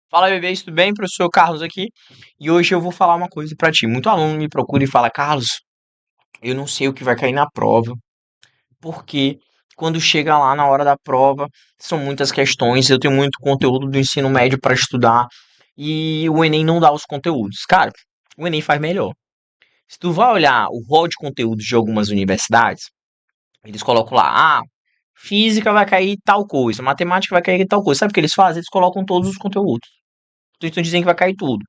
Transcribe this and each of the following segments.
Fala, bebê, tudo bem? Professor Carlos aqui. E hoje eu vou falar uma coisa pra ti. Muito aluno me procura e fala: Carlos, eu não sei o que vai cair na prova, porque quando chega lá na hora da prova, são muitas questões, eu tenho muito conteúdo do ensino médio para estudar e o Enem não dá os conteúdos. Cara, o Enem faz melhor. Se tu vai olhar o rol de conteúdos de algumas universidades, eles colocam lá: física vai cair tal coisa, matemática vai cair tal coisa. Sabe o que eles fazem? Eles colocam todos os conteúdos. Então estão dizendo que vai cair tudo.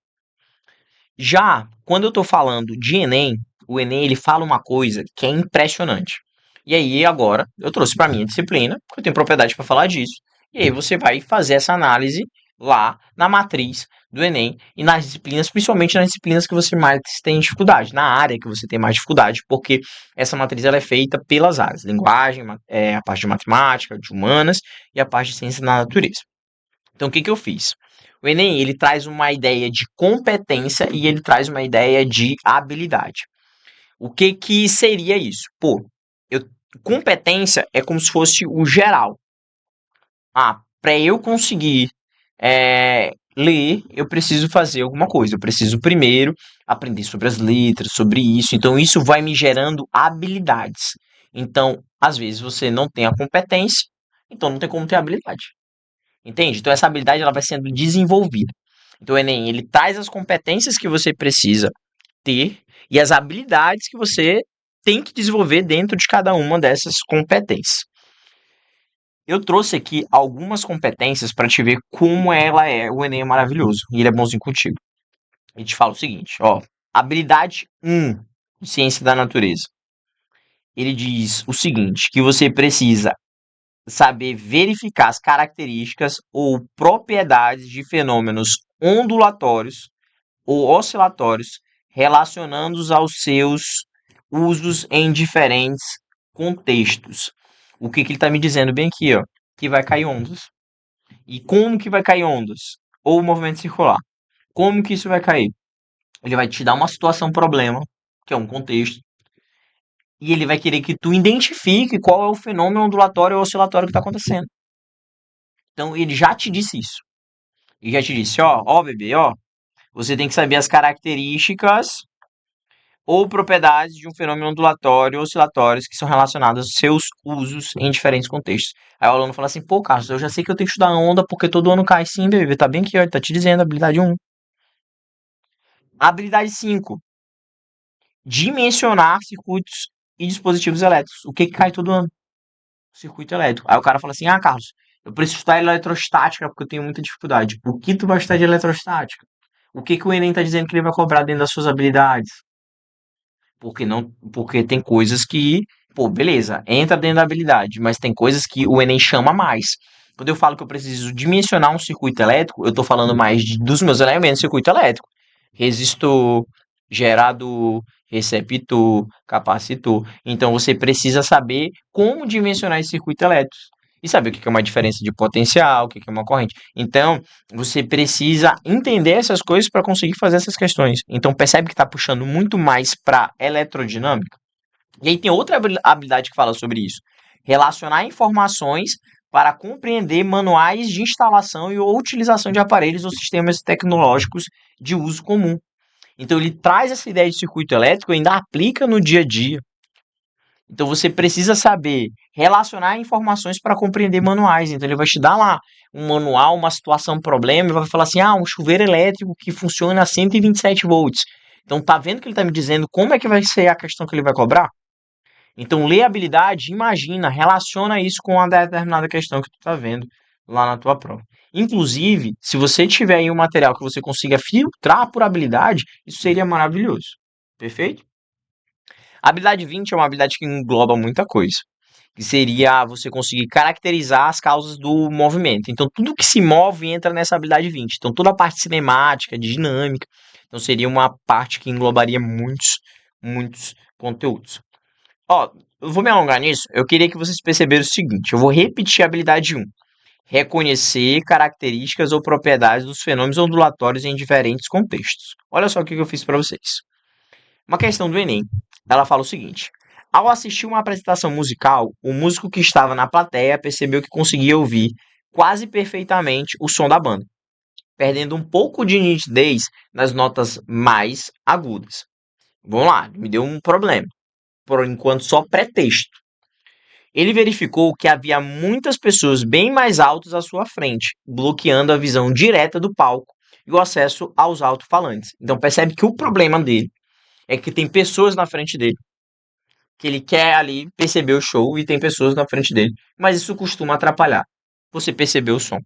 Já quando eu tô falando de Enem, o Enem ele fala uma coisa que é impressionante. E aí agora eu trouxe para minha disciplina, porque eu tenho propriedade para falar disso. E aí você vai fazer essa análise lá na matriz do Enem e nas disciplinas, principalmente nas disciplinas que você mais tem dificuldade, na área que você tem mais dificuldade, porque essa matriz ela é feita pelas áreas, linguagem, a parte de matemática, de humanas e a parte de ciência da natureza. Então, o que que eu fiz? O Enem, ele traz uma ideia de competência e ele traz uma ideia de habilidade. O que que seria isso? Pô, eu, competência é como se fosse o geral. Para eu conseguir ler, eu preciso fazer alguma coisa. Eu preciso primeiro aprender sobre as letras, sobre isso. Então, isso vai me gerando habilidades. Então, às vezes você não tem a competência, então não tem como ter habilidade. Entende? Então essa habilidade ela vai sendo desenvolvida. Então o Enem, ele traz as competências que você precisa ter e as habilidades que você tem que desenvolver dentro de cada uma dessas competências. Eu trouxe aqui algumas competências para te ver como ela é. O Enem é maravilhoso e ele é bonzinho contigo. E te fala o seguinte, ó, habilidade 1 de ciência da natureza. Ele diz o seguinte, que você precisa saber verificar as características ou propriedades de fenômenos ondulatórios ou oscilatórios relacionando-os aos seus usos em diferentes contextos. O que, que ele está me dizendo bem aqui, ó? Que vai cair ondas. E como que vai cair ondas? Ou movimento circular. Como que isso vai cair? Ele vai te dar uma situação problema, que é um contexto, e ele vai querer que tu identifique qual é o fenômeno ondulatório ou oscilatório que está acontecendo. Então ele já te disse isso. E já te disse, ó, bebê, ó, você tem que saber as características ou propriedades de um fenômeno ondulatório ou oscilatórios que são relacionados aos seus usos em diferentes contextos. Aí o aluno fala assim, pô, Carlos, eu já sei que eu tenho que estudar onda porque todo ano cai. Sim, bebê, tá bem aqui, ó, ele tá te dizendo, habilidade 1. Habilidade 5, dimensionar circuitos e dispositivos elétricos. O que que cai todo ano? Circuito elétrico. Aí o cara fala assim, Carlos, eu preciso estudar eletrostática porque eu tenho muita dificuldade. O que tu vai estudar de eletrostática? O que que o Enem tá dizendo que ele vai cobrar dentro das suas habilidades? Porque não, porque tem coisas que, pô, beleza, entra dentro da habilidade, mas tem coisas que o Enem chama mais. Quando eu falo que eu preciso dimensionar um circuito elétrico, eu estou falando mais dos meus elementos do circuito elétrico. Resistor, gerador, receptor, capacitor. Então você precisa saber como dimensionar esse circuito elétrico. E saber o que é uma diferença de potencial, o que é uma corrente. Então, você precisa entender essas coisas para conseguir fazer essas questões. Então, percebe que está puxando muito mais para eletrodinâmica. E aí tem outra habilidade que fala sobre isso. Relacionar informações para compreender manuais de instalação e ou utilização de aparelhos ou sistemas tecnológicos de uso comum. Então ele traz essa ideia de circuito elétrico e ainda aplica no dia a dia. Então você precisa saber relacionar informações para compreender manuais. Então ele vai te dar lá um manual, uma situação, um problema, e vai falar assim: um chuveiro elétrico que funciona a 127 volts. Então tá vendo que ele está me dizendo como é que vai ser a questão que ele vai cobrar? Então lê a habilidade, imagina, relaciona isso com uma determinada questão que tu está vendo lá na tua prova. Inclusive, se você tiver aí um material que você consiga filtrar por habilidade, isso seria maravilhoso. Perfeito? A habilidade 20 é uma habilidade que engloba muita coisa, que seria você conseguir caracterizar as causas do movimento. Então, tudo que se move entra nessa habilidade 20. Então, toda a parte cinemática, de dinâmica, então seria uma parte que englobaria muitos conteúdos. Ó, eu vou me alongar nisso. Eu queria que vocês perceberam o seguinte: eu vou repetir a habilidade 1. Reconhecer características ou propriedades dos fenômenos ondulatórios em diferentes contextos. Olha só o que eu fiz para vocês. Uma questão do Enem. Ela fala o seguinte: ao assistir uma apresentação musical, o músico que estava na plateia percebeu que conseguia ouvir quase perfeitamente o som da banda. perdendo um pouco de nitidez nas notas mais agudas. Vamos lá, me deu um problema. Por enquanto, só pré-texto. Ele verificou que havia muitas pessoas bem mais altas à sua frente, bloqueando a visão direta do palco e o acesso aos alto-falantes. Então percebe que o problema dele é que tem pessoas na frente dele, que ele quer ali perceber o show e tem pessoas na frente dele, mas isso costuma atrapalhar você perceber o som.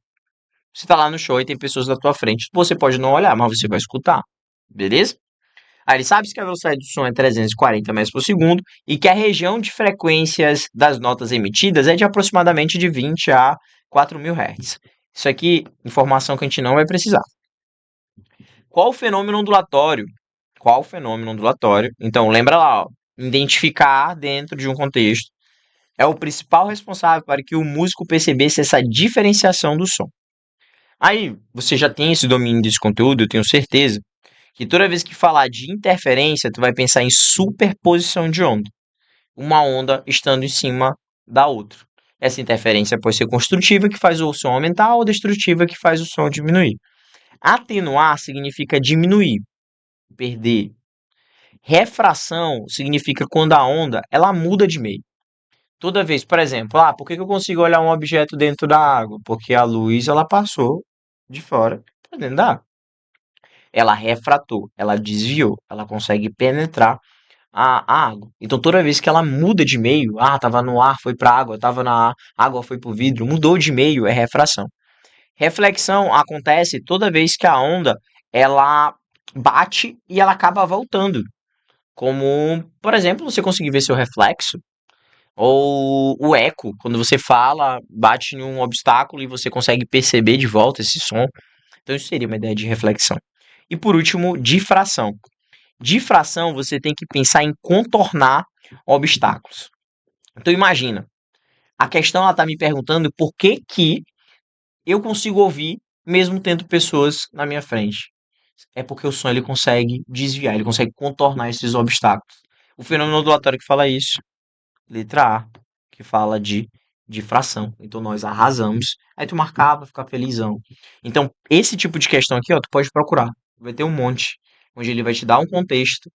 Você tá lá no show e tem pessoas na tua frente, você pode não olhar, mas você vai escutar, beleza? Aí ele sabe que a velocidade do som é 340 metros por segundo e que a região de frequências das notas emitidas é de aproximadamente de 20 a 4.000 Hz. Isso aqui, informação que a gente não vai precisar. Qual o fenômeno ondulatório? Qual o fenômeno ondulatório? Então, lembra lá, ó, identificar dentro de um contexto é o principal responsável para que o músico percebesse essa diferenciação do som. Aí, você já tem esse domínio desse conteúdo, eu tenho certeza, que toda vez que falar de interferência, tu vai pensar em superposição de onda. Uma onda estando em cima da outra. Essa interferência pode ser construtiva, que faz o som aumentar, ou destrutiva, que faz o som diminuir. Atenuar significa diminuir, perder. Refração significa quando a onda ela muda de meio. Toda vez, por exemplo, por que eu consigo olhar um objeto dentro da água? Porque a luz ela passou de fora para dentro da água. Ela refratou, ela desviou, ela consegue penetrar a água. Então toda vez que ela muda de meio, tava no ar, foi para água, tava na água, foi para o vidro, mudou de meio, é refração. Reflexão acontece toda vez que a onda ela bate e ela acaba voltando. Como, por exemplo, você conseguir ver seu reflexo, ou o eco, quando você fala, bate em um obstáculo e você consegue perceber de volta esse som. Então isso seria uma ideia de reflexão. E por último, difração. Difração, você tem que pensar em contornar obstáculos. Então imagina, a questão ela tá me perguntando por que eu consigo ouvir mesmo tendo pessoas na minha frente. É porque o som ele consegue desviar, ele consegue contornar esses obstáculos. O fenômeno ondulatório que fala isso, letra A, que fala de difração. Então nós arrasamos. Aí tu marcava, ficar felizão. Então, esse tipo de questão aqui, ó, tu pode procurar. Vai ter um monte, onde ele vai te dar um contexto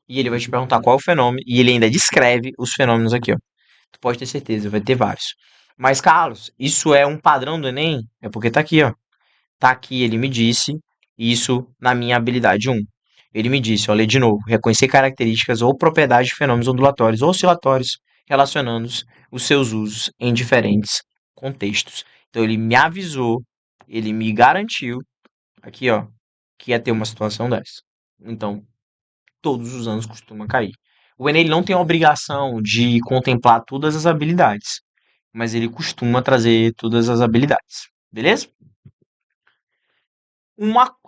e ele vai te perguntar qual é o fenômeno e ele ainda descreve os fenômenos aqui, ó. Tu pode ter certeza, vai ter vários. Mas, Carlos, isso é um padrão do Enem? É porque tá aqui, ó. Tá aqui, ele me disse isso na minha habilidade 1. Ele me disse, olha de novo, reconhecer características ou propriedades de fenômenos ondulatórios ou oscilatórios relacionando os seus usos em diferentes contextos. Então ele me avisou, ele me garantiu aqui, ó, que ia ter uma situação dessa. Então, todos os anos costuma cair. O Enem ele não tem a obrigação de contemplar todas as habilidades, mas ele costuma trazer todas as habilidades, beleza?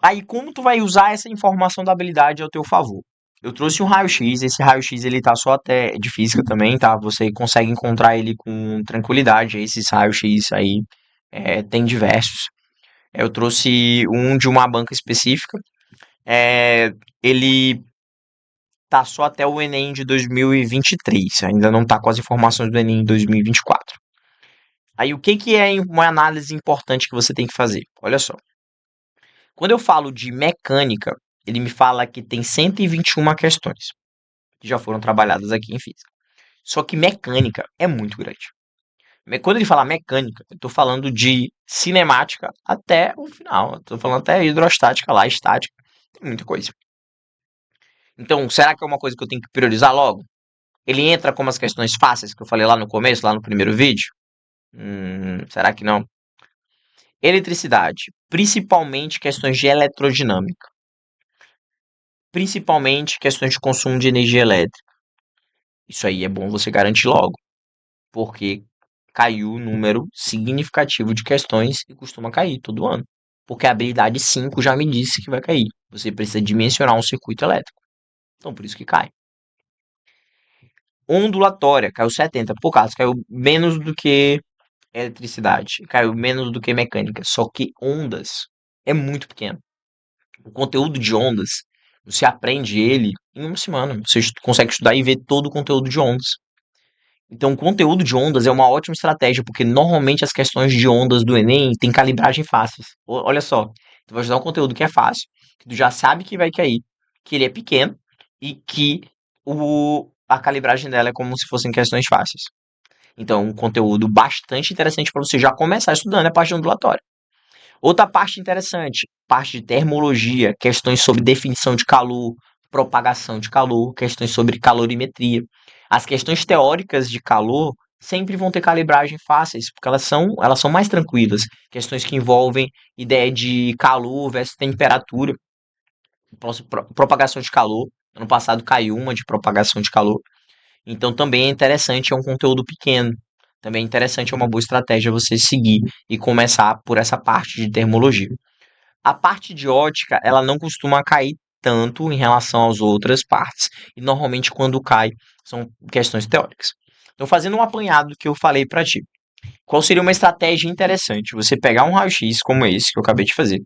Aí como tu vai usar essa informação da habilidade ao teu favor? Eu trouxe um raio-x, esse raio-x ele tá só até de física também, tá? Você consegue encontrar ele com tranquilidade, esses raios-x aí tem diversos. Eu trouxe um de uma banca específica, ele tá só até o Enem de 2023, ainda não tá com as informações do Enem em 2024. Aí o que é uma análise importante que você tem que fazer? Olha só. Quando eu falo de mecânica, ele me fala que tem 121 questões que já foram trabalhadas aqui em física. Só que mecânica é muito grande. Quando ele fala mecânica, eu estou falando de cinemática até o final. Estou falando até hidrostática lá, estática. Tem muita coisa. Então, será que é uma coisa que eu tenho que priorizar logo? Ele entra como as questões fáceis que eu falei lá no começo, lá no primeiro vídeo? Será que não? Eletricidade, principalmente questões de elerodinâmica, principalmente questões de consumo de energia elétrica. Isso aí é bom você garantir logo, porque caiu um número significativo de questões e costuma cair todo ano. Porque a habilidade 5 já me disse que vai cair. Você precisa dimensionar um circuito elétrico. Então, por isso que cai. Ondulatória, caiu 70. Por causa, caiu menos do que eletricidade. Caiu menos do que mecânica. Só que ondas é muito pequeno. O conteúdo de ondas, você aprende ele em uma semana. Você consegue estudar e ver todo o conteúdo de ondas. Então, o conteúdo de ondas é uma ótima estratégia, porque normalmente as questões de ondas do Enem têm calibragem fáceis. Olha só, Tu vai estudar um conteúdo que é fácil, que tu já sabe que vai cair, que ele é pequeno e que a calibragem dela é como se fossem questões fáceis. Então, um conteúdo bastante interessante para você já começar estudando é a parte ondulatória. Outra parte interessante, parte de termologia, questões sobre definição de calor, propagação de calor, questões sobre calorimetria. As questões teóricas de calor sempre vão ter calibragem fáceis, porque elas são mais tranquilas. Questões que envolvem ideia de calor versus temperatura, propagação de calor. Ano passado caiu uma de propagação de calor. Então também é interessante, é um conteúdo pequeno. Também é interessante, é uma boa estratégia você seguir e começar por essa parte de termologia. A parte de ótica, ela não costuma cair tanto em relação às outras partes. E normalmente quando cai, são questões teóricas. Então, fazendo um apanhado do que eu falei para ti, qual seria uma estratégia interessante? Você pegar um raio-x como esse que eu acabei de fazer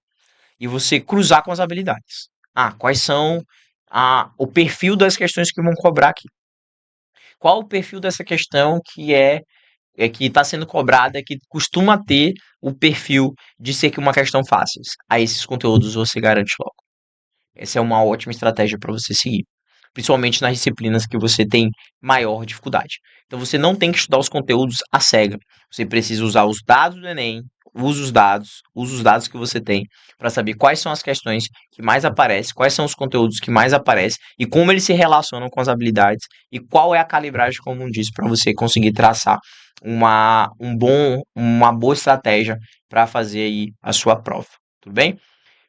e você cruzar com as habilidades. Ah, quais são o perfil das questões que vão cobrar aqui? Qual o perfil dessa questão que está sendo cobrada, que costuma ter o perfil de ser uma questão fácil? A esses conteúdos você garante logo. Essa é uma ótima estratégia para você seguir, principalmente nas disciplinas que você tem maior dificuldade. Então você não tem que estudar os conteúdos à cega. Você precisa usar os dados do Enem, usa os dados que você tem para saber quais são as questões que mais aparecem, quais são os conteúdos que mais aparecem e como eles se relacionam com as habilidades e qual é a calibragem, como disse, para você conseguir traçar uma boa estratégia para fazer aí a sua prova. Tudo bem?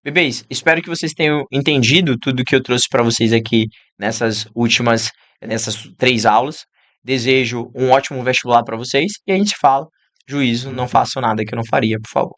Bebês, espero que vocês tenham entendido tudo que eu trouxe para vocês aqui nessas 3 aulas. Desejo um ótimo vestibular para vocês e a gente se fala. Juízo, não faço nada que eu não faria, por favor.